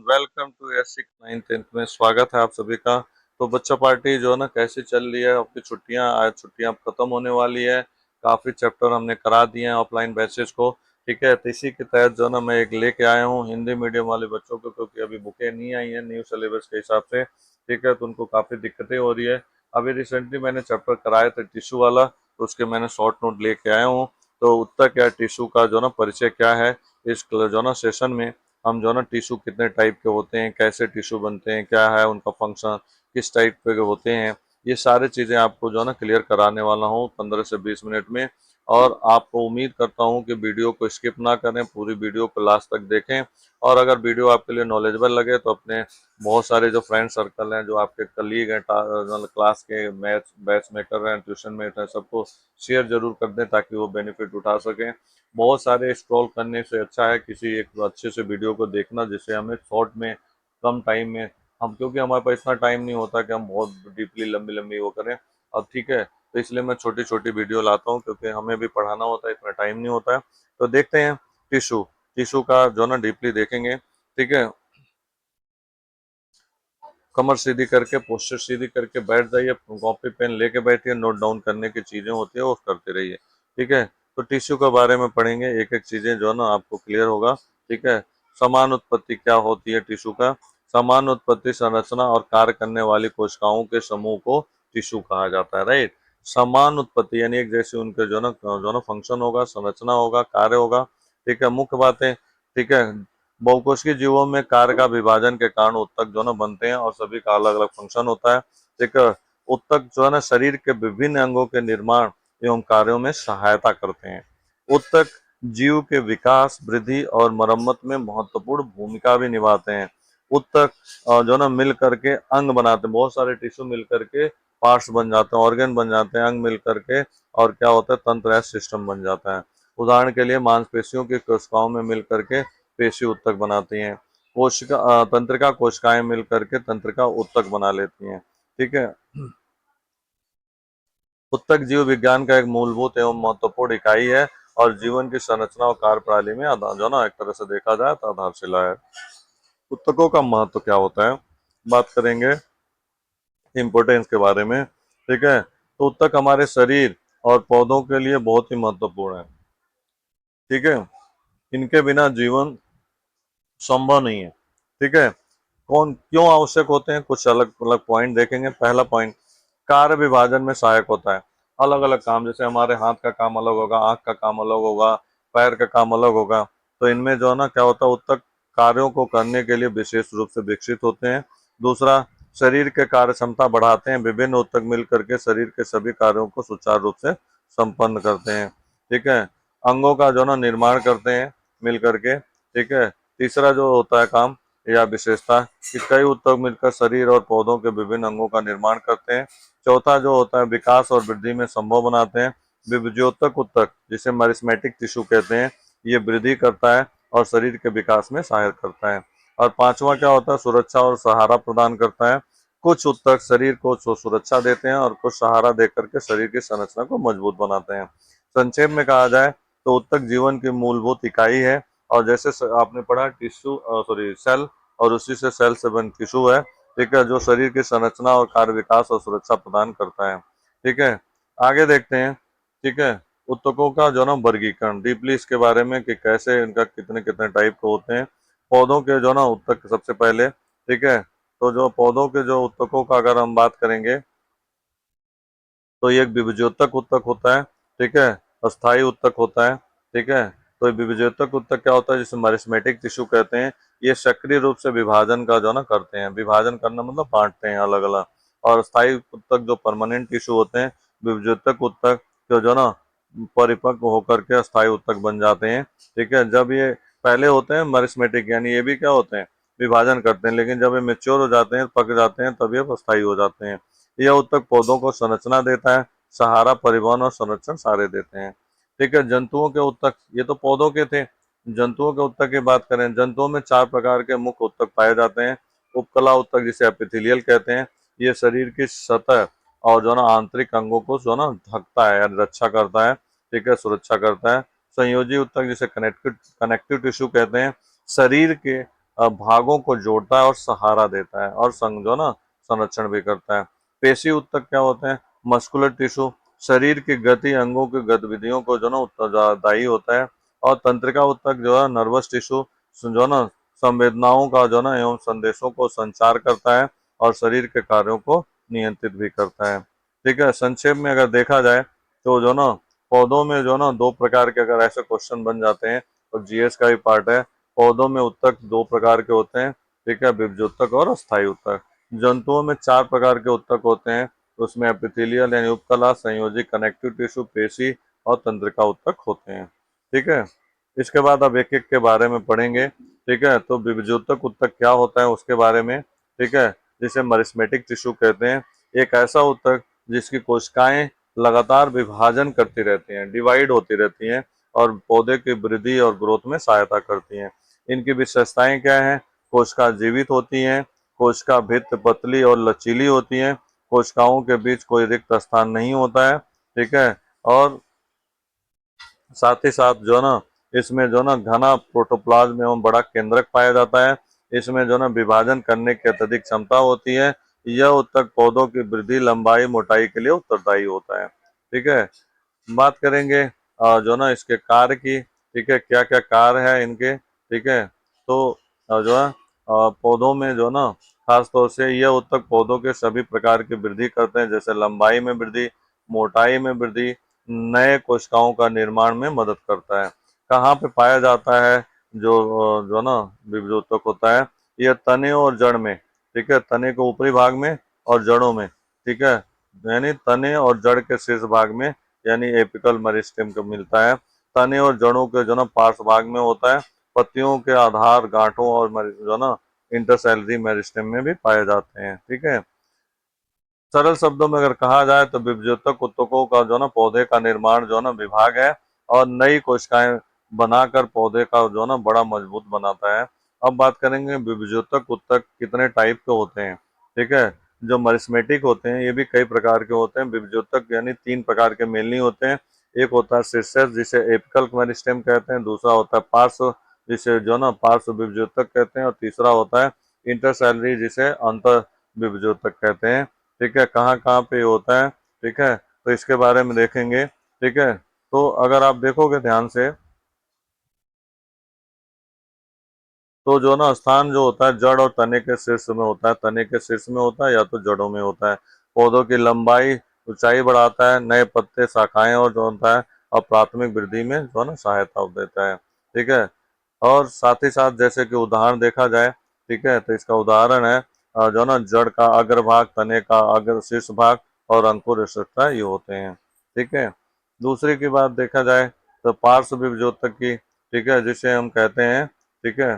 Welcome to S six nine tenth में स्वागत है आप सभी का। तो बच्चा पार्टी जो है ना कैसे चल रही है आपकी छुट्टियां, आज छुट्टियां खत्म होने वाली है। काफी चैप्टर हमने करा दिए हैं ऑफलाइन बैचेस को। ठीक है, तो इसी के तहत जो है ना मैं एक लेके आया हूँ हिंदी मीडियम वाले बच्चों को, क्योंकि अभी बुकें नहीं आई हैं न्यू सिलेबस के हिसाब से। ठीक है, तो उनको काफी दिक्कतें हो रही है। अभी रिसेंटली मैंने चैप्टर कराया था टिश्यू वाला, तो उसके मैंने शॉर्ट नोट लेके आया हूँ। तो उत्तर क्या टिश्यू का जो ना परिचय क्या है, इस जो ना सेशन में हम जो ना टिश्यू कितने टाइप के होते हैं, कैसे टिश्यू बनते हैं, क्या है उनका फंक्शन, किस टाइप के होते हैं, ये सारी चीज़ें आपको जो ना क्लियर कराने वाला हूँ 15 से 20 मिनट में। और आपको उम्मीद करता हूँ कि वीडियो को स्किप ना करें, पूरी वीडियो को लास्ट तक देखें। और अगर वीडियो आपके लिए नॉलेजेबल लगे तो अपने बहुत सारे जो फ्रेंड सर्कल हैं, जो आपके कलीग हैं, क्लास के मैथ बैच में कर रहे हैं, ट्यूशन में हैं, सबको शेयर जरूर कर दें ताकि वो बेनिफिट उठा सकें। बहुत सारे स्क्रॉल करने से अच्छा है किसी एक अच्छे से वीडियो को देखना, जिससे हमें शॉर्ट में कम टाइम में हम, क्योंकि हमारे पास इतना टाइम नहीं होता कि हम बहुत डीपली लंबी लंबी वो करें। अब ठीक है, तो इसलिए मैं छोटी छोटी वीडियो लाता हूँ, क्योंकि हमें भी पढ़ाना होता है, इतना टाइम नहीं होता है। तो देखते हैं टिश्यू टिश्यू का जो ना डीपली देखेंगे। ठीक है, कमर सीधी करके पोस्टर सीधी करके बैठ जाइए, कॉपी पेन लेके बैठिए, नोट डाउन करने की चीजें होती है वो करते रहिए। ठीक है, तो टिश्यू के बारे में पढ़ेंगे, एक एक चीजें जो है ना आपको क्लियर होगा। ठीक है, समान उत्पत्ति क्या होती है टिश्यू का। समान उत्पत्ति संरचना और कार्य करने वाली कोशिकाओं के समूह को टिश्यू कहा जाता है। राइट, समान उत्पत्ति यानी एक जैसे उनके जो ना फंक्शन होगा, संरचना होगा, कार्य होगा। ठीक है, मुख्य बातें। ठीक है, बहुकोशिकीय जीवों में कार्य का विभाजन के कारण उत्तक जो ना बनते हैं और सभी का अलग अलग फंक्शन होता है। ठीक है, उत्तक जो है ना शरीर के विभिन्न अंगों के निर्माण एवं कार्यों में सहायता करते हैं। उत्तक जीव के विकास, वृद्धि और मरम्मत में महत्वपूर्ण भूमिका भी निभाते हैं। उत्तक जो ना मिल करके अंग बनाते हैं, बहुत सारे टिश्यू मिल करके पार्ट्स बन जाते हैं, ऑर्गन बन जाते हैं, अंग मिल करके, और क्या होता है तंत्र सिस्टम बन जाता है। उदाहरण के लिए मांसपेशियों की कोशिकाओं में मिल करके पेशी उत्तक बनाती हैं। कोशिका तंत्रिका कोशिकाएं मिल करके तंत्रिका उत्तक बना लेती हैं। ठीक है, उत्तक जीव विज्ञान का एक मूलभूत एवं महत्वपूर्ण इकाई है और जीवन की संरचना और कार्यप्रणाली में जो ना एक तरह से देखा जाए तो आधारशिला है। उत्तकों का महत्व क्या होता है, बात करेंगे इम्पोर्टेंस के बारे में। ठीक है, तो उत्तक हमारे शरीर और पौधों के लिए बहुत ही महत्वपूर्ण है। ठीक है, इनके बिना जीवन संभव नहीं है। ठीक है, कौन क्यों आवश्यक होते हैं, कुछ अलग अलग पॉइंट देखेंगे। पहला पॉइंट, कार्य विभाजन में सहायक होता है। अलग अलग काम, जैसे हमारे हाथ का काम अलग होगा, आंख का काम अलग होगा, पैर का काम अलग होगा, तो इनमें जो है ना क्या होता है, उत्तक कार्यों को करने के लिए विशेष रूप से विकसित होते हैं। दूसरा, शरीर के कार्य क्षमता बढ़ाते हैं। विभिन्न उत्तक मिल करके शरीर के सभी कार्यों को सुचारू रूप से संपन्न करते हैं। ठीक है, अंगों का जो ना निर्माण करते हैं मिल करके। ठीक है, तीसरा जो होता है काम या विशेषता कि कई उत्तक मिलकर शरीर और पौधों के विभिन्न अंगों का निर्माण करते हैं। चौथा जो होता है विकास और वृद्धि में संभव बनाते हैं। विभज्योतक उत्तक, जिसे मरिस्मेटिक टिश्यू कहते हैं, ये वृद्धि करता है और शरीर के विकास में सहायता करता है। और पांचवा क्या होता है, सुरक्षा और सहारा प्रदान करता है। कुछ उत्तक शरीर को सुरक्षा देते हैं और कुछ सहारा देकर के शरीर की संरचना को मजबूत बनाते हैं। संक्षेप में कहा जाए तो उत्तक जीवन की मूलभूत इकाई है। और जैसे आपने पढ़ा टिश्यू सॉरी सेल, और उसी से सेल से बन टिश्यू है। ठीक है, जो शरीर की संरचना और कार्य विकास और सुरक्षा प्रदान करता है। ठीक है, आगे देखते हैं। ठीक है, उत्तकों का जो ना वर्गीकरण डीपली इसके बारे में कि कैसे इनका कितने कितने टाइप के होते हैं। पौधों के जो ना उत्तक सबसे पहले। ठीक है, तो जो पौधों के जो उत्तकों का अगर हम बात करेंगे तो ये एक विभज्योतक उत्तक होता है। ठीक है, अस्थायी उत्तक होता है। ठीक है, तो ये विभज्योतक उत्तक क्या होता है, जिसे मरिस्मेटिक टिश्यू कहते हैं। ये सक्रिय रूप से विभाजन का जो ना करते हैं, विभाजन करना मतलब बांटते हैं अलग अलग। और स्थायी उत्तक जो परमानेंट टिश्यू होते हैं, विभज्योतक उत्तक जो जो ना परिपक्व होकर के अस्थायी उत्तक बन जाते हैं। ठीक है, जब ये पहले होते हैं मरिस्मेटिक, यानी ये भी क्या होते हैं, विभाजन करते हैं, लेकिन जब ये मेच्योर हो जाते हैं, पक जाते हैं, तब ये अस्थायी हो जाते हैं। यह उत्तक पौधों को संरचना देता है, सहारा, परिवहन और संरक्षण सारे देते हैं। ठीक है, जंतुओं के उत्तक, ये तो पौधों के थे। जंतुओं के उत्तक की बात करें, जंतुओं में 4 प्रकार के मुख्य उत्तक पाए जाते हैं। उपकला उत्तक, जिसे एपिथेलियल कहते हैं, ये शरीर की सतह और जो ना आंतरिक अंगों को जो ना ढकता है या रक्षा करता है। ठीक है, सुरक्षा करता है। संयोजी उत्तक, जिसे कनेक्टिव कनेक्टिव टिश्यू कहते हैं, शरीर के भागों को जोड़ता है और सहारा देता है और संग जो ना संरक्षण भी करता है। पेशी ऊतक क्या होते हैं? मस्कुलर टिश्यू शरीर की गति अंगों की गतिविधियों को जो ना उत्तरदायी होता है। और तंत्रिका ऊतक जो है नर्वस टिश्यू जो ना संवेदनाओं का जो ना एवं संदेशों को संचार करता है और शरीर के कार्यों को नियंत्रित भी करता है। ठीक है, संक्षेप में अगर देखा जाए तो जो ना पौधों में जो ना दो प्रकार के अगर ऐसे क्वेश्चन बन जाते हैं और जीएस का भी पार्ट है। पौधों में उत्तक दो प्रकार के होते हैं, ठीक है, बीजोत्तक और अस्थायी उत्तक। जंतुओं में चार प्रकार के उत्तक होते हैं, उसमें एपिथेलियल यानी उपकला, संयोजी, कनेक्टिव टिश्यू, पेशी और तंत्रिका उत्तक होते हैं। ठीक है, इसके बाद अब एक एक के बारे में पढ़ेंगे। ठीक है, तो बीजोत्तक उत्तक क्या होता है उसके बारे में। ठीक है, जिसे मरिस्मेटिक टिश्यू कहते हैं। एक ऐसा उत्तक जिसकी कोशिकाएं लगातार विभाजन करती रहती हैं, डिवाइड होती रहती हैं और पौधे की वृद्धि और ग्रोथ में सहायता करती हैं। इनकी विशेषताएं क्या हैं? कोशिका जीवित होती हैं, कोशिका भित्त पतली और लचीली होती है, कोशिकाओं के बीच कोई रिक्त स्थान नहीं होता है। ठीक है, और साथ ही साथ जो ना इसमें जो ना घना प्रोटोप्लाज्म एवं बड़ा केंद्रक पाया जाता है। इसमें जो ना विभाजन करने की अत्यधिक क्षमता होती है। यह उत्तक पौधों की वृद्धि, लंबाई, मोटाई के लिए उत्तरदायी होता है। ठीक है, बात करेंगे जो ना इसके कार्य की। ठीक है, क्या क्या कार्य है इनके। ठीक है, तो जो है पौधों में जो ना खास तौर से यह उत्तक पौधों के सभी प्रकार की वृद्धि करते हैं, जैसे लंबाई में वृद्धि, मोटाई में वृद्धि, नए कोशिकाओं का निर्माण में मदद करता है। कहाँ पे पाया जाता है जो ना बीजोत्तक होता है? यह तने और जड़ में। ठीक है, तने के ऊपरी भाग में और जड़ों में। ठीक है, यानी तने और जड़ के शीर्ष भाग में, यानी एपिकल मेरिस्टेम को मिलता है। तने और जड़ों के जो ना पार्श्व भाग में होता है। पत्तियों के आधार, गांठों और जो ना इंटरसेलरी मेरिस्टेम में भी पाए जाते हैं। ठीक है, सरल शब्दों में अगर कहा जाए तो विभज्योतक उत्तकों का जो ना पौधे का निर्माण जो ना विभाग है और नई कोशिकाएं बनाकर पौधे का जो ना बड़ा मजबूत बनाता है। अब बात करेंगे विभज्योतक उत्तक कितने टाइप के होते हैं। ठीक है, जो मरिस्मेटिक होते हैं ये भी कई प्रकार के होते हैं। विभज्योतक यानी तीन प्रकार के मेनली होते हैं। एक होता है शीर्षक जिसे एपिकल मेरिस्टेम कहते हैं, दूसरा होता है पार्श्व जिसे जो ना पार्श्व विभज्योतक कहते हैं और तीसरा होता है इंटरसैलरी जिसे अंतर विभज्योतक कहते हैं। ठीक है, कहाँ कहाँ पे होता है। ठीक है, तो इसके बारे में देखेंगे। ठीक है, तो अगर आप देखोगे ध्यान से तो जो ना स्थान जो होता है जड़ और तने के शीर्ष में होता है, तने के शीर्ष में होता है या तो जड़ों में होता है। पौधों की लंबाई, ऊंचाई बढ़ाता है, नए पत्ते, शाखाएं और जो होता है और प्राथमिक वृद्धि में जो है ना सहायता देता है। ठीक है, और साथ ही साथ जैसे कि उदाहरण देखा जाए। ठीक है, तो इसका उदाहरण है जो ना जड़ का अग्रभाग, तने का अग्र शीर्ष भाग और अंकुर स्ट्रक्चर ये होते हैं। ठीक है, दूसरे की बात देखा जाए तो पार्श्व विभज्योतक की। ठीक है, जिसे हम कहते हैं। ठीक है,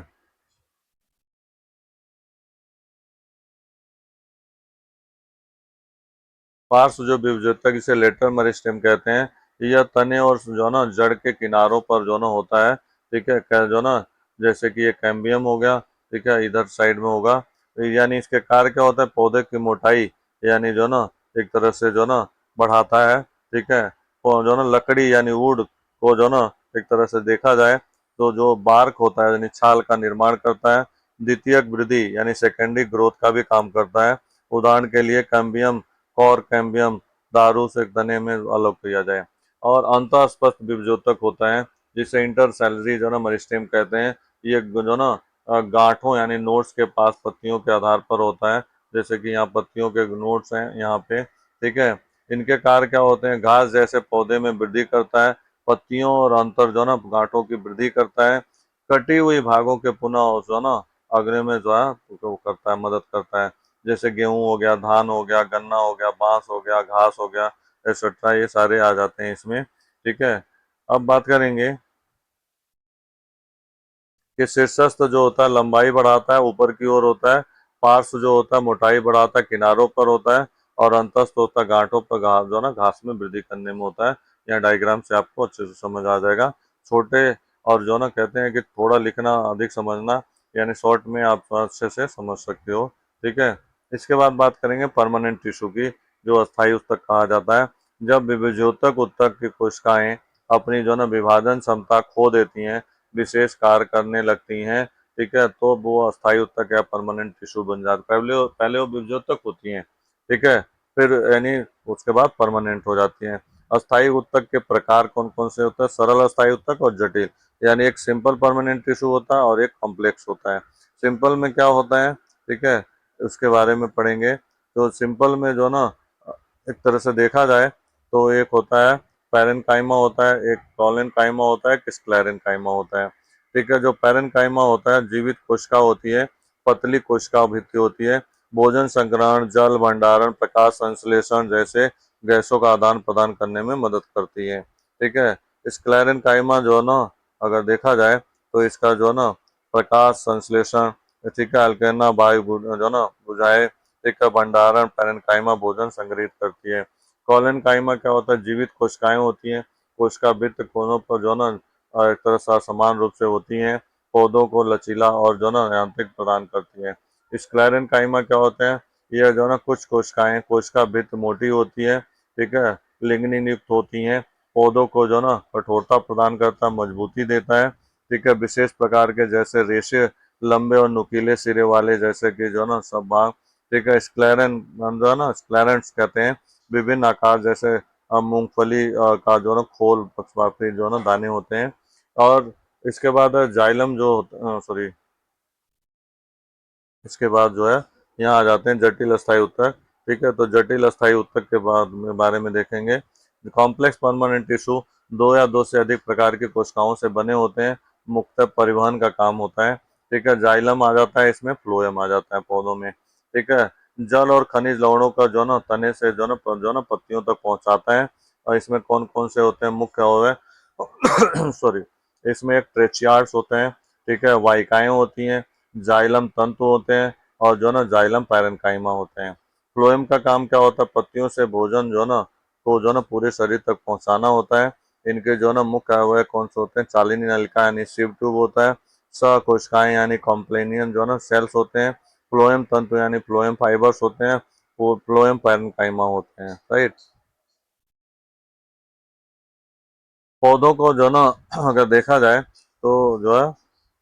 पार्श्व जो विभज्योतक इसे लेटरल मेरिस्टेम कहते हैं। यह तने और जो ना जड़ के किनारों पर जो ना होता है। ठीक है, जो ना जैसे कि ये कैम्बियम हो गया। ठीक है, इधर साइड में होगा। यानी इसके कार्य क्या होता है? पौधे की मोटाई यानी जो ना एक तरह से जो ना बढ़ाता है। ठीक है, और जो ना लकड़ी यानी वुड को जो ना एक तरह से देखा जाए तो जो बार्क होता है यानी छाल का निर्माण करता है। द्वितीयक वृद्धि यानी सेकेंडरी ग्रोथ का भी काम करता है। उदाहरण के लिए कैम्बियम और कैम्बियम दारू से तने में अलग किया जाए। और अंतःस्पष्ट विभज्योतक होता है जिसे इंटरसेलरी जो ना मेरिस्टेम कहते हैं। ये जो ना गांठों यानी नोड्स के पास पत्तियों के आधार पर होता है, जैसे कि यहाँ पत्तियों के नोड्स हैं यहाँ पे। ठीक है, इनके कार्य क्या होते हैं? घास जैसे पौधे में वृद्धि करता है, पत्तियों और अंतर जो ना गांठों की वृद्धि करता है, कटी हुई भागों के पुनः जो ना अग्र में जो है वो करता है, मदद करता है। जैसे गेहूं हो गया, धान हो गया, गन्ना हो गया, बांस हो गया, घास हो गया, एक्सेट्रा, ये सारे आ जाते हैं इसमें। ठीक है, अब बात करेंगे कि शीर्षस्थ जो होता है लंबाई बढ़ाता है, ऊपर की ओर होता है। पार्श्व जो होता है मोटाई बढ़ाता है, किनारों पर होता है। और अंतस्थ होता है गांठों पर, घास जो है ना घास में वृद्धि करने में होता है। यहाँ डायग्राम से आपको अच्छे से समझ आ जाएगा। छोटे और जो ना कहते हैं कि थोड़ा लिखना अधिक समझना, यानी शॉर्ट में आप अच्छे से समझ सकते हो। ठीक है, इसके बाद बात करेंगे परमानेंट टिश्यू की, जो अस्थायी उत्तक कहा जाता है। जब विभज्योतक उत्तक की कोशिकाएं अपनी जो ना विभाजन क्षमता खो देती हैं, विशेष कार्य करने लगती हैं ठीक है, तो वो अस्थायी उत्तक या परमानेंट टिश्यू बन जाता है। पहले पहले वो विभज्योतक होती हैं, ठीक है, फिर यानी उसके बाद परमानेंट हो जाती हैं। अस्थायी उत्तक के प्रकार कौन कौन से होते हैं? सरल अस्थायी उत्तक और जटिल, यानी एक सिंपल परमानेंट टिश्यू होता है और एक कॉम्प्लेक्स होता है। सिंपल में क्या होता है, ठीक है, उसके बारे में पढ़ेंगे। तो सिंपल में जो ना एक तरह से देखा जाए तो एक होता है पैरेनकाइमा होता है, एक कॉलेनकाइमा होता है, एक स्क्लेरेनकाइमा होता है। ठीक है, जो पैरेनकाइमा होता है जीवित कोशिका होती है, पतली कोशिका भित्ति होती है, भोजन संग्रहण, जल भंडारण, प्रकाश संश्लेषण जैसे गैसों का आदान प्रदान करने में मदद करती है। ठीक है, स्क्लेरेनकाइमा जो है ना, अगर देखा जाए तो इसका जो है ना प्रकाश संश्लेषण, ठीक है, अल्केना वायु जो है ना बुझाए, ठीक है, भंडारण, पैरेनकाइमा भोजन संग्रहित करती है। कॉलेनकाइमा क्या होता है? जीवित कोशिकाएं होती हैं, कोशिका भित्त कोनों पर जो है ना एक तरह से समान रूप से होती हैं, पौधों को लचीला और जो है ना यांत्रिक प्रदान करती है। स्क्लेरेनकाइमा क्या होते हैं? यह जो है ना कुछ कोशिकाएं, कोशिका भित्त मोटी होती है, ठीक है, लिग्निन युक्त होती हैं, पौधों को जो है ना कठोरता प्रदान करता है, मजबूती देता है, ठीक है, विशेष प्रकार के जैसे रेशे, लंबे और नुकीले सिरे वाले जैसे कि जो है ना सब भाग, ठीक है, स्क्लेरन जो है ना स्क्लेरेंट्स कहते हैं, विभिन्न आकार जैसे मूंगफली का जो है ना खोल पक्षपाती जो है ना दाने होते हैं। और इसके बाद जाइलम जो सॉरी, इसके बाद जो है यहाँ आ जाते हैं जटिल अस्थायी उत्तक। ठीक है, तो जटिल अस्थायी उत्तक के बाद में बारे में देखेंगे। कॉम्प्लेक्स परमानेंट टिश्यू दो या दो से अधिक प्रकार की कोशिकाओं से बने होते हैं, मुख्यतः परिवहन का काम होता है। ठीक है, जाइलम आ जाता है, इसमें फ्लोएम आ जाता है पौधों में। ठीक है, जल और खनिज लवणों का जो ना तने से जो ना पत्तियों तक पहुंचाता है। और इसमें कौन कौन से होते हैं? मुख्य हो गए सॉरी, इसमें एक ट्रेचियार्ड्स होते हैं, ठीक है, वाहिकाएं होती हैं, जाइलम तंतु होते हैं, और जो ना जाइलम पैरेनकाइमा होते हैं। फ्लोएम का काम क्या होता है? पत्तियों से भोजन जो ना तो जो ना पूरे शरीर तक पहुंचाना होता है। इनके जो ना मुख्य अवयव कौन से होते हैं? चालिनी नलिका यानी सिव ट्यूब होता है, सहकोशिकाएं यानी कॉम्प्लेनियन जो ना सेल्स होते हैं, फ्लोएम तंतु यानी फ्लोएम फाइबर्स होते हैं, वो फ्लोएम पैरेनकाइमा होते हैं। राइट। पौधों को जो ना अगर देखा जाए तो जो है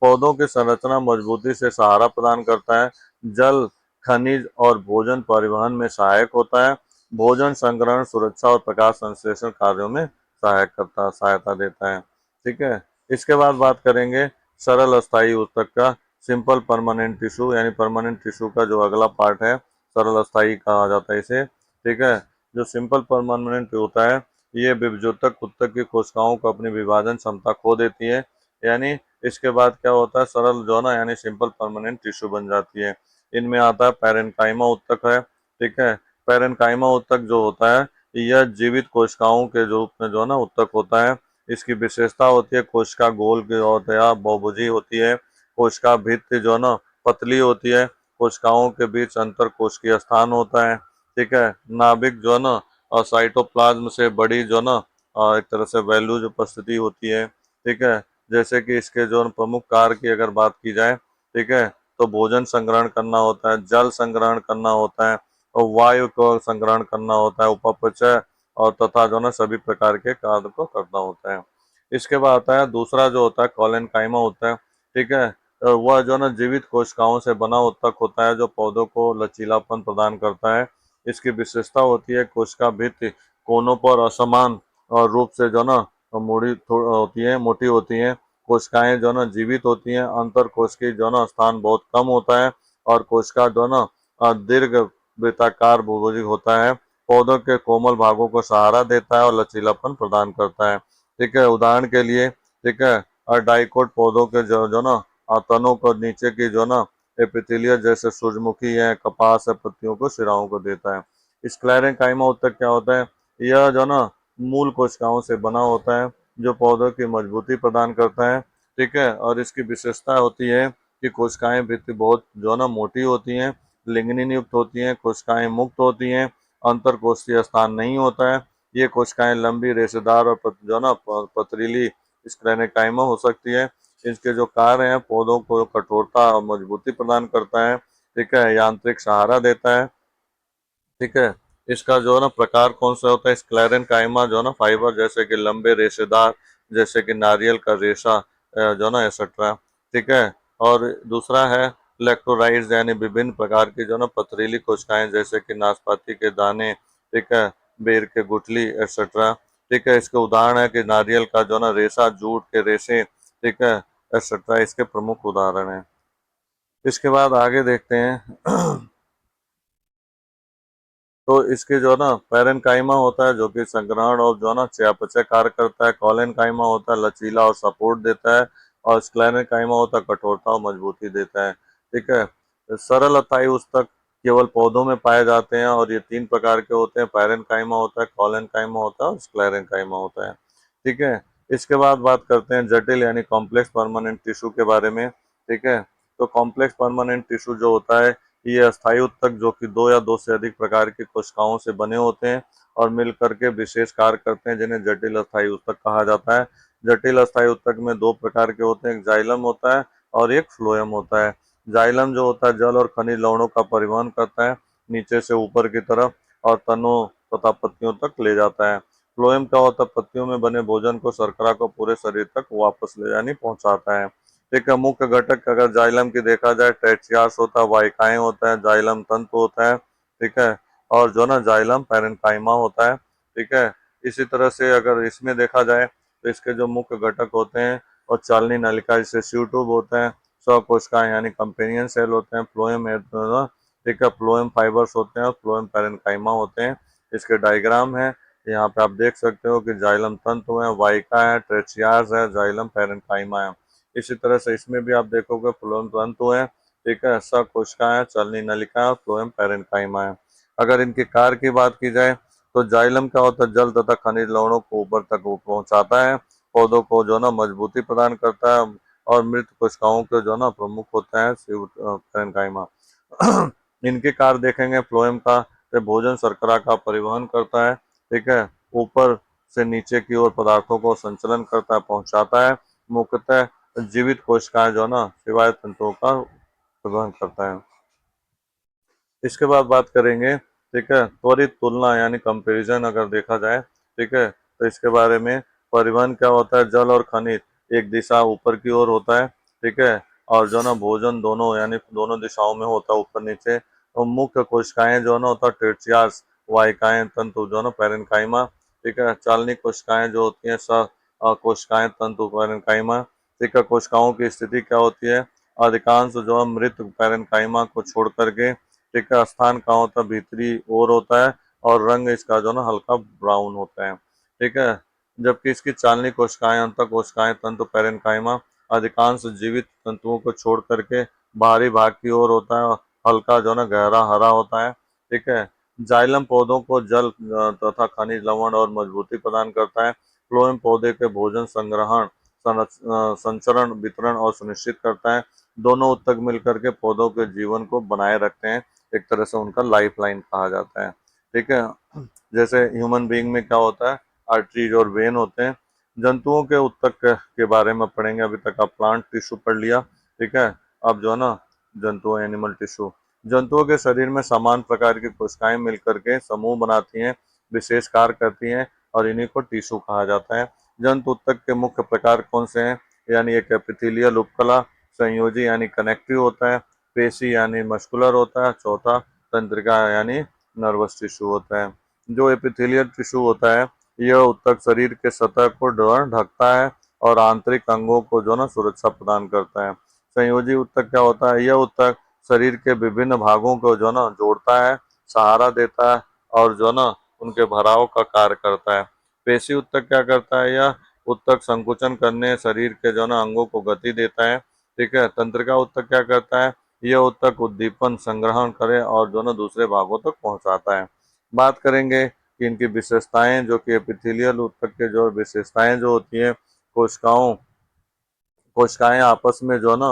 पौधों की संरचना मजबूती से सहारा प्रदान करता है, जल, खनिज और भोजन परिवहन में सहायक होता है, भोजन संग्रहण, सुरक्षा और प्रकाश संश्लेषण कार्यों में सहायता देता है। ठीक है, इसके बाद बात करेंगे सरल अस्थायी ऊतक का। सिंपल परमानेंट टिश्यू यानी परमानेंट टिश्यू का जो अगला पार्ट है, सरल अस्थायी कहा जाता है इसे। ठीक है, जो सिंपल परमानेंट होता है, ये विभज्योतक ऊतक की कोशिकाओं को अपनी विभाजन क्षमता खो देती है, यानी इसके बाद क्या होता है? सरल जो है ना यानी सिंपल परमानेंट टिश्यू बन जाती है। इनमें आता है पैरेनकाइमा ऊतक है, ठीक है, पैरेनकाइमा ऊतक जो होता है यह जीवित कोशिकाओं के रूप में जो है ना ऊतक होता है। इसकी विशेषता होती है कोशिका गोल की होता है, बहुभुजी होती है, कोशिका भित्ति जो है ना पतली होती है, कोशिकाओं के बीच अंतर कोशिकीय स्थान होता है। ठीक है, नाभिक जो है ना और साइटोप्लाज्म से बड़ी जो ना एक तरह से वैल्यूज उपस्थिति होती है। ठीक है, जैसे कि इसके जो प्रमुख कार्य की अगर बात की जाए, ठीक है, तो भोजन संग्रहण करना होता है, जल संग्रहण करना होता है, और वायु को संग्रहण करना होता है, उपापचय और तथा जो ना सभी प्रकार के कार्य को करना होता है। इसके बाद आता है दूसरा जो होता है कॉलेनकाइमा होता है। ठीक है, वह जो ना जीवित कोशिकाओं से बना ऊतक होता है जो पौधों को लचीलापन प्रदान करता है। इसकी विशेषता होती है कोशिका भित्ति कोनों पर असमान और रूप से जो ना होती है, मोटी होती हैं, कोशिकाएं जो ना जीवित होती हैं, अंतर कोशिकीय जो ना स्थान बहुत कम होता है, और कोशिका जो ना दीर्घ वृत्ताकार बहुभुज होता है, पौधों के कोमल भागों को सहारा देता है और लचीलापन प्रदान करता है। ठीक है, उदाहरण के लिए, ठीक है, डाइकोट पौधों के जो ना तनों को नीचे की जो ना एपिथेलिया जैसे सूरजमुखी है, कपास है, पत्तियों को शिराओं को देता है। स्क्लेरेंकाइमा उत्तक क्या होता है? यह जो ना मूल कोशिकाओं से बना होता है जो पौधों की मजबूती प्रदान करता है। ठीक है, और इसकी विशेषता होती है कि कोशिकाएं भित्ति बहुत जो ना मोटी होती हैं, लिग्निन युक्त होती हैं, कोशिकाएं मुक्त होती हैं, अंतर कोशिकीय स्थान नहीं होता है। ये कोशिकाएं लंबी, रेशेदार और जो ना पथरीली स्क्लेरेंकाइमा हो सकती है। इसके जो कार्य हैं, पौधों को कठोरता और मजबूती प्रदान करता है, ठीक है, यांत्रिक सहारा देता है। ठीक है, इसका जो है ना प्रकार कौन सा होता है? स्क्लेरन काइमा जो है ना फाइबर जैसे कि लंबे रेशेदार, जैसे कि नारियल का रेशा जो है ना एक्सेट्रा। ठीक है, और दूसरा है इलेक्ट्रोलाइट्स यानी विभिन्न प्रकार की जो ना पथरीली कोशिकाएं, जैसे कि नाशपाती के दाने, ठीक है, बेर के गुठली एक्सेट्रा। ठीक है, इसके उदाहरण है कि नारियल का जो ना रेशा, जूट के रेशे, ठीक है, एक्सेट्रा इसके प्रमुख उदाहरण हैं। इसके बाद आगे देखते हैं तो इसके जो ना पैरेनकाइमा होता है जो कि संग्रहण और जो ना चयापचय कार्य करता है। कॉलेनकाइमा होता है लचीला और सपोर्ट देता है। और स्क्लेरेनकाइमा होता है कठोरता और मजबूती देता है। ठीक है, सरल अस्थायी ऊतक केवल पौधों में पाए जाते हैं और ये तीन प्रकार के होते हैं। पैरेनकाइमा होता है, कॉलेनकाइमा होता है और स्क्लेरेनकाइमा होता है। ठीक है, इसके बाद बात करते हैं जटिल यानी कॉम्प्लेक्स परमानेंट टिश्यू के बारे में। ठीक है, तो कॉम्प्लेक्स परमानेंट टिश्यू जो होता है ये अस्थायी ऊतक जो कि दो या दो से अधिक प्रकार की कोशिकाओं से बने होते हैं और मिल करके विशेष कार्य करते हैं, जिन्हें जटिल अस्थायी ऊतक कहा जाता है। जटिल अस्थायी ऊतक में दो प्रकार के होते हैं, एक जाइलम होता है और एक फ्लोएम होता है। जाइलम जो होता है जल और खनिज लवणों का परिवहन करता है नीचे से ऊपर की तरफ और तनों तथा पत्तियों तक ले जाता है। फ्लोएम क्या होता है, पत्तियों में बने भोजन को शर्करा को पूरे शरीर तक वापस ले यानी पहुंचाता है। एक मुख्य घटक अगर जाइलम की देखा जाए, ट्रेचियास होता है, वाइकाएं होता है, जाइलम तंतु होता है। ठीक है, और जो ना जाइलम पैरेन्काइमा होता है। ठीक है, इसी तरह से अगर इसमें देखा जाए तो इसके जो मुख्य घटक होते हैं और चालनी नलिका जिसे स्यू ट्यूब होते हैं, स्वकोशिकाएं यानी कंपेनियन सेल होते हैं, फ्लोएम, ठीक है, फ्लोएम फाइबर्स होते हैं और फ्लोएम पैरेन्काइमा होते हैं। इसके डायग्राम है, यहाँ पे आप देख सकते हो कि जाइलम तंतु है, वाइका है, ट्रेचियास है, जाइलम पैरेन्काइमा है। इसी तरह से इसमें भी आप देखोगे फ्लोएम तंतु है, ठीक है, कोशिकाएं, चलनी नलिका और फ्लोएम पैरेन्काइमा है। अगर इनके कार्य की बात की जाए तो जाइलम क्या होता है, जल तथा खनिज लवणों को ऊपर तक वो पहुंचाता है, पौधों को जो ना मजबूती प्रदान करता है और मृत कोशिकाओं के जो ना प्रमुख होता है पैरेन्काइमा। इनके कार्य देखेंगे, फ्लोएम का भोजन शर्करा का परिवहन करता है। ठीक है, ऊपर से नीचे की ओर पदार्थों को संचलन करता है, पहुंचाता है। मुख्यतः जीवित कोशिकाएं जो ना शिवाय तंतुओं का प्रदान करता है। इसके बाद बात करेंगे, ठीक है, त्वरित तुलना यानी कंपैरिजन अगर देखा जाए, ठीक है, तो इसके बारे में परिवहन क्या होता है, जल और खनिज एक दिशा ऊपर की ओर होता है। ठीक है, और जो ना भोजन दोनों यानी दोनों दिशाओं में होता है, ऊपर नीचे। और मुख्य कोशिकाएं जो ना होता है ट्रेचियास, वाहिकाएं, तंतु जो ना पैरेन्काइमा। ठीक है, चालनी कोशिकाएं जो होती हैं कोशिकाएं, तंतु पैरेन्काइमा। ठीक है, कोशिकाओं की स्थिति क्या होती है, अधिकांश जो है मृत पैरेन्काइमा को छोड़ करके, ठीक है, स्थान कहाँ होता है, भीतरी ओर होता है और रंग इसका जो ना हल्का ब्राउन होता है। ठीक है, जबकि इसकी चालनी कोशिकाएं, अंतः कोशिकाएं, तंतु पैरेन्काइमा अधिकांश जीवित तंतुओं को छोड़ करके बाहरी भाग की ओर होता है, हल्का जो ना गहरा हरा होता है। ठीक है, जाइलम पौधों को जल तथा खनिज लवण और मजबूती प्रदान करता है। फ्लोएम पौधे के भोजन संग्रहण, संचरण, वितरण और सुनिश्चित करता है। दोनों ऊतक मिलकर के पौधों के जीवन को बनाए रखते हैं, एक तरह से उनका लाइफ लाइन कहा जाता है। ठीक है, जैसे ह्यूमन बीइंग में क्या होता है, आर्टरीज और वेन होते हैं। जंतुओं के ऊतक के बारे में पढ़ेंगे, अभी तक आप प्लांट टिश्यू पढ़ लिया। ठीक है, अब जो है ना जंतु एनिमल टिश्यू। जंतुओं के शरीर में समान प्रकार की कोशिकाएं मिलकर के समूह बनाती हैं, विशेष कार्य करती हैं और इन्हीं को टिश्यू कहा जाता है। जंतु ऊतक के मुख्य प्रकार कौन से हैं, यानी एक एपिथेलियल उपकला, संयोजी यानी कनेक्टिव होता है, पेशी यानी मस्कुलर होता है, चौथा तंत्रिका यानी नर्वस टिश्यू होता है। जो एपिथेलियल टिश्यू होता है यह ऊतक शरीर के सतह को ढकता है और आंतरिक अंगों को जो ना सुरक्षा प्रदान करता है। संयोजी ऊतक क्या होता है, यह ऊतक शरीर के विभिन्न भागों को जो ना जोड़ता है, सहारा देता है और जो ना उनके भराव का कार्य करता है। पेशी ऊतक क्या करता है, यह ऊतक संकुचन करने शरीर के जो ना अंगों को गति देता है। ठीक है, तंत्रिका ऊतक क्या करता है, यह ऊतक उद्दीपन संग्रहण करे और जो ना दूसरे भागों तक पहुंचाता है। बात करेंगे कि इनकी विशेषताएं, जो कि एपिथेलियल ऊतक के जो विशेषताएं जो होती हैं, कोशिकाएं आपस में जो ना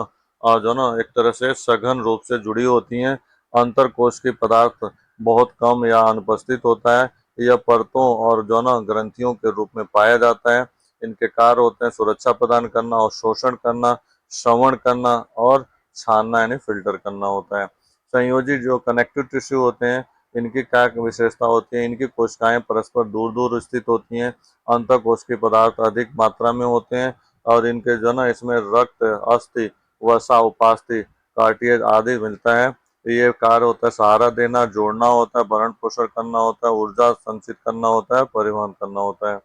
एक तरह से सघन रूप से जुड़ी होती हैं। अंतर कोश की पदार्थ बहुत कम या अनुपस्थित होता है। यह परतों और जो ना ग्रंथियों के रूप में पाया जाता है। इनके कार्य होते हैं सुरक्षा प्रदान करना और शोषण करना, श्रवण करना और छानना यानी फिल्टर करना होता है। संयोजी जो कनेक्टिव टिश्यू होते हैं, इनकी क्या विशेषता होती है, इनकी कोशिकाएं परस्पर दूर दूर स्थित होती हैं, अंतः कोशिकीय पदार्थ अधिक मात्रा में होते हैं और इनके जो ना इसमें रक्त, अस्थि वसा, उपास्थि, कार्टिएज आदि मिलता है। ये कार्य होता है सहारा देना, जोड़ना होता है, भरण पोषण करना होता है, ऊर्जा संचित करना होता है, परिवहन करना होता है।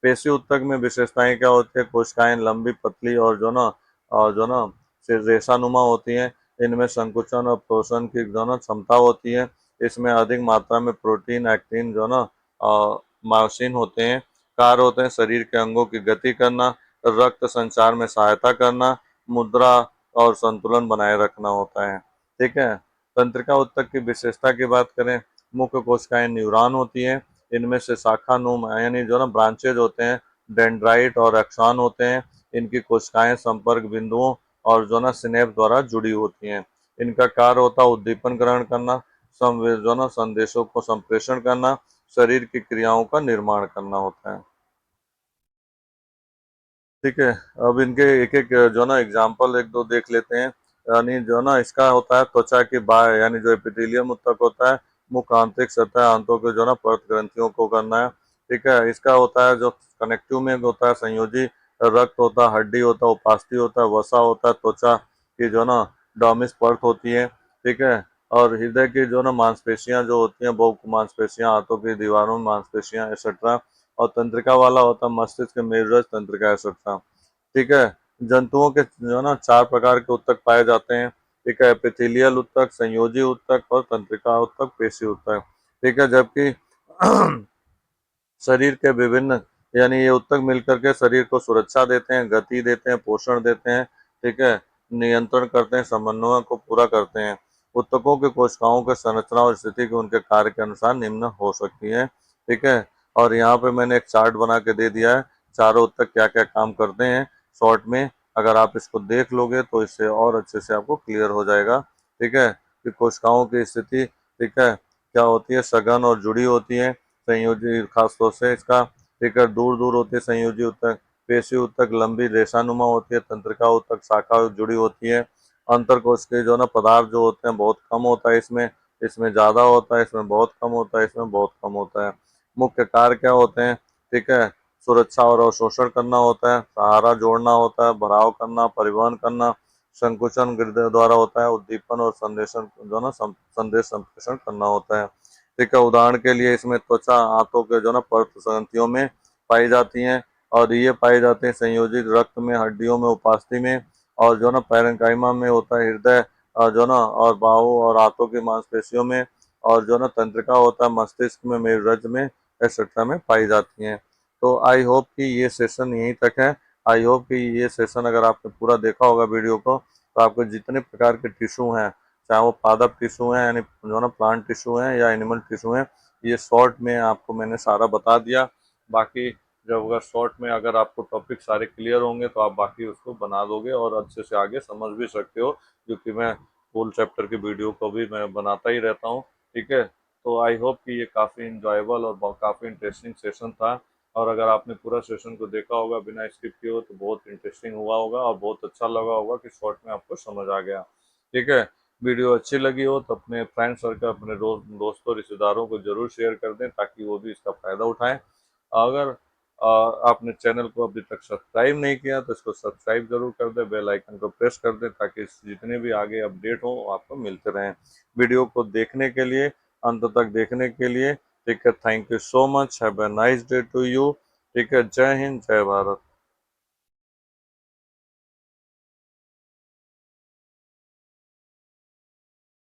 पेशी ऊतक में विशेषताएं क्या होती है? कोशिकाएं लंबी, पतली और फिर रेशानुमा होती हैं। इनमें संकुचन और पोषण की क्षमता होती है। इसमें अधिक मात्रा में प्रोटीन, एक्टिन मायोसिन होते हैं। कार्य होते हैं शरीर के अंगों की गति करना, रक्त संचार में सहायता करना, मुद्रा और संतुलन बनाए रखना होता है। ठीक है। तंत्रिका ऊतक की विशेषता की बात करें, मुख्य कोशिकाएं न्यूरॉन होती हैं। इनमें से शाखा नूम यानी ब्रांचेज होते हैं, डेंड्राइट और एक्सॉन होते हैं। इनकी कोशिकाएं संपर्क बिंदुओं और सिनेप्स द्वारा जुड़ी होती हैं। इनका कार्य होता है उद्दीपन ग्रहण करना, संदेशों को संप्रेषण करना, शरीर की क्रियाओं का निर्माण करना होता है। ठीक है। अब इनके एक एक एग्जाम्पल एक दो देख लेते हैं। यानी इसका होता है त्वचा की बाह्य यानी जो एपिथेलियम ऊतक होता है, मुख्य आंतरिक सतह आंतों के परत ग्रंथियों को करना है। ठीक है। इसका होता है जो कनेक्टिव में होता है संयोजी, रक्त होता है, हड्डी होता है, उपास्थि होता है, वसा होता है, त्वचा की डर्मिस परत होती है। ठीक है। और हृदय की मांसपेशियां जो होती हैं, बहु मांसपेशियां, हाथों की दीवारों में मांसपेशियां एक्सेट्रा। और तंत्रिका वाला होता है मस्तिष्क मेरुरज तंत्रिका एक्सेट्रा। ठीक है। जंतुओं के चार प्रकार के ऊतक पाए जाते हैं। ठीक है। एपिथेलियल ऊतक, संयोजी ऊतक और तंत्रिका ऊतक, पेशी ऊतक। ठीक है। जबकि शरीर के विभिन्न यानी ये ऊतक मिलकर के शरीर को सुरक्षा देते हैं, गति देते हैं, पोषण देते हैं। ठीक है। नियंत्रण करते हैं, समन्वय को पूरा करते हैं। ऊतकों के कोशिकाओं के संरचना और स्थिति के उनके कार्य के अनुसार निम्न हो सकती है। ठीक है। और यहाँ पे मैंने एक चार्ट बना के दे दिया है, चारों ऊतक क्या क्या काम करते हैं शॉर्ट में। अगर आप इसको देख लोगे तो इससे और अच्छे से आपको क्लियर हो जाएगा। ठीक है। कि कोशिकाओं की स्थिति, ठीक है, क्या होती है, सघन और जुड़ी होती है। संयोजी खासतौर से इसका, ठीक है, दूर दूर होती है संयोजी ऊतक। पेशी ऊतक लंबी रेशानुमा होती है। तंत्रिका ऊतक शाखा जुड़ी होती है। अंतर कोश के पदार्थ जो होते हैं बहुत कम होता है इसमें। इसमें ज्यादा होता है, इसमें बहुत कम होता है, इसमें बहुत कम होता है। मुख्य कार्य क्या होते हैं? ठीक है। सुरक्षा और अवशोषण करना होता है, सहारा जोड़ना होता है, भराव करना, परिवहन करना। संकुचन हृदय द्वारा होता है, उद्दीपन और संदेशन संदेश संप्रेषण करना होता है। ठीक है। उदाहरण के लिए इसमें त्वचा आंतों के परत ग्रंथियों में पाई जाती हैं। और ये पाई जाते हैं संयोजित रक्त में, हड्डियों में, उपास्थि में। और पैरेंकाइमा में होता है हृदय, और और बाहु और हाथों की मांसपेशियों में। और तंत्रिका होता है मस्तिष्क में, मेरुरज्ज में, एक्सेट्रा में पाई जाती हैं। तो आई होप कि ये सेशन यहीं तक है। आई होप कि ये सेशन अगर आपने पूरा देखा होगा वीडियो को, तो आपको जितने प्रकार के टिश्यू हैं, चाहे वो पादप टिश्यू हैं यानी प्लांट टिश्यू हैं या एनिमल टिश्यू हैं, ये शॉर्ट में आपको मैंने सारा बता दिया। बाकी जब अगर शॉर्ट में अगर आपको टॉपिक सारे क्लियर होंगे तो आप बाकी उसको बना दोगे और अच्छे से आगे समझ भी सकते हो, क्योंकि मैं फुल चैप्टर की वीडियो को भी मैं बनाता ही रहता हूँ। ठीक है। तो आई होप कि ये काफ़ी इंजॉयबल और काफ़ी इंटरेस्टिंग सेशन था। और अगर आपने पूरा सेशन को देखा होगा बिना स्किप किए हो तो बहुत इंटरेस्टिंग हुआ होगा और बहुत अच्छा लगा होगा कि शॉर्ट में आपको समझ आ गया। ठीक है। वीडियो अच्छी लगी हो तो अपने फ्रेंड सर्कल, अपने दोस्तों, रिश्तेदारों को जरूर शेयर कर दें ताकि वो भी इसका फ़ायदा उठाएं। अगर आपने चैनल को अभी तक सब्सक्राइब नहीं किया तो इसको सब्सक्राइब जरूर कर दें, बेल आइकन को प्रेस कर दें ताकि जितने भी आगे अपडेट हो आपको मिलते रहें। वीडियो को देखने के लिए, अंत तक देखने के लिए, ठीक है, thank you so much, have a nice day to you. ठीक है। जय हिंद, जय भारत।